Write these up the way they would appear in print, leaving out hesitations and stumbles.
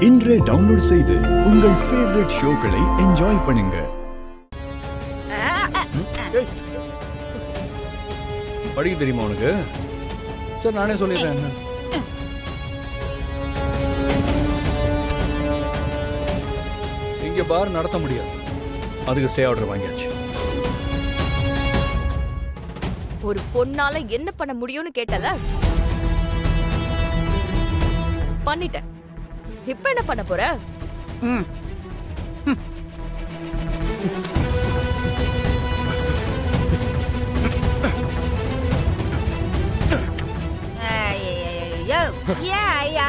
இன்றே டவுன்லோட் செய்து உங்கள் ஃபேவரட் ஷோக்களை என்ஜாய் பண்ணுங்க. படிக்க தெரியுமா உனக்கு? சரி நானே சொல்லிடுறேன். இங்க பார் நடத்த முடியாது, அதுக்கு ஸ்டே ஆர்டர் வாங்கியாச்சு. ஒரு பொண்ணால என்ன பண்ண முடியும்னு கேட்டல, பண்ணிட்டேன். இப்ப என்ன பண்ண போற?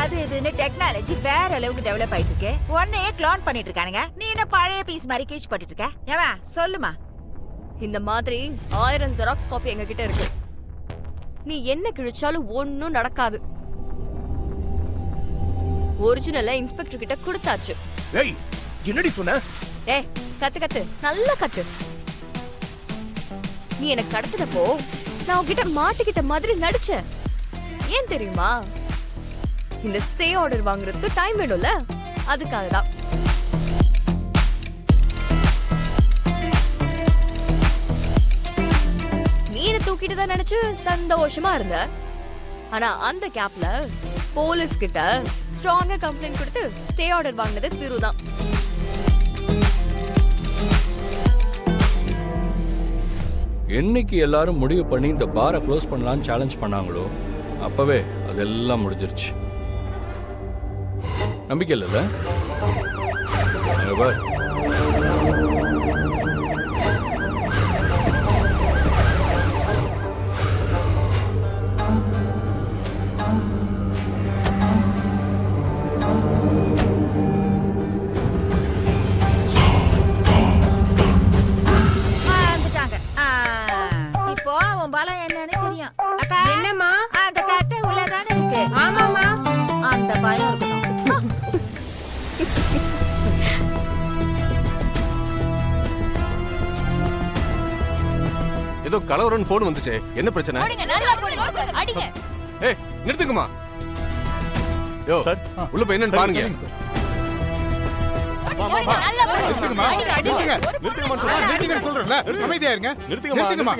அது இதுன்னு டெக்னாலஜி வேற அளவுக்கு டெவலப் ஆயிட்டு இருக்கு. உன்னையே க்ளோன் பண்ணிட்டு இருக்கானுங்க. நீ என்ன பழைய பீஸ் மாதிரி கீச் பண்ணிட்டு இருக்க? ஏவா சொல்லுமா. இந்த மாதிரி 1000 ஜெராக்ஸ் காப்பி எங்க கிட்ட இருக்கு. நீ என்ன கிழிச்சாலும் ஒன்னும் நடக்காது. ஒரிஜினலை இன்ஸ்பெக்டர் கிட்ட கொடுத்தாச்சு. ஏய் என்னடி சொன்ன? ஏய் கத்து கத்து, நல்லா கத்து. நீ எனக்கு கடத்தினப்போ நான் உன்கிட்ட மாட்டிக்கிட்ட மாதிரி நடிச்சேன். ஏன் தெரியுமா? இந்த ஸ்டே ஆர்டர் வாங்குறதுக்கு டைம் வேணும்ல, அதுக்காக தான். நீ என்ன தூக்கிட்டு தான் நினைச்சு சந்தோஷமா இருந்த. ஆனா அந்த கேப்ல போலீஸ் கிட்ட ஸ்ட்ராங்கா கம்ப்ளைண்ட் கொடுத்து ஸ்டே ஆர்டர் வாங்கினது திருதான். என்னைக்கு எல்லாரும் முடிவு பண்ணி இந்த பாரை க்ளோஸ் பண்ணலாம்னு சேலஞ்ச் பண்ணாங்களோ அப்பவே அதெல்லாம் முடிஞ்சிருச்சு. நம்பிக்கை இல்லைல்ல? பார், இப்போ உன் பலம் என்னன்னு தெரியும். அக்கா என்னம்மா? அந்த கட்டை உள்ளதானே இருக்கு. ஆமாமா. அந்த பயம் இருக்கணும். ஏதோ கலவரன் போன் வந்துச்சே, என்ன பிரச்சனை? அடிங்க. ஏய் நிறுத்துக்குமா. யோ சார் உள்ள போய் என்னன்னு பாருங்க. அமைதியா இருங்க. நிறுத்துக்குமா.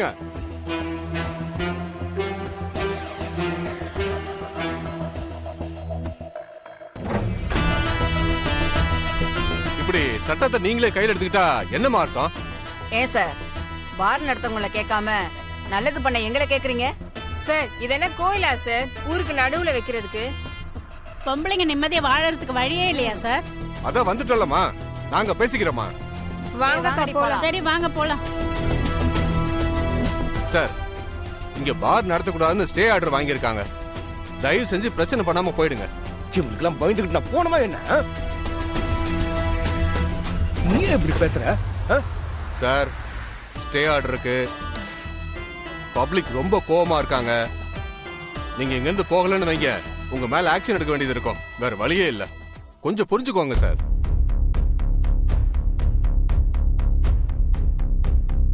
இப்படி சட்டத்தை நீங்களே கையில் எடுத்துக்கிட்டா என்னமா அர்த்தம்? ஏன் சார் பார் நடத்தவங்கள கேட்காம நல்லது பண்ண எங்களை கேக்குறீங்க? சார் இது என்ன கோயிலா சார்? ஊருக்கு நடுவுல வைக்கிறதுக்கு? பொம்பளைங்க நிம்மதியா வாழறதுக்கு வழியே இல்லையா சார்? அத வந்துட்டோம்மா, நாங்க பேசிக்கிறோமா. வாங்க போலாம். சரி வாங்க போலாம். சார் இங்க பார் நடத்தக்கூடாதுன்னு ஸ்டே ஆர்டர் வாங்கியிருக்காங்க. தயவு செஞ்சு பிரச்சனை பண்ணாம போயிடுங்க. இவங்களுக்கெல்லாம் பயந்துகிட்டு நான் போனமா என்ன? நீ எப்படி பேசுற? சார் ஸ்டே ஆர்டர் இருக்கு. பப்ளிக் ரொம்ப கோவமா இருக்காங்க. நீங்க இங்க இருந்து போகலன்னு வைங்க, உங்க மேல ஆக்ஷன் எடுக்க வேண்டியது இருக்கும். வேற வழியே இல்ல. கொஞ்சம் புரிஞ்சுக்கோங்க சார்.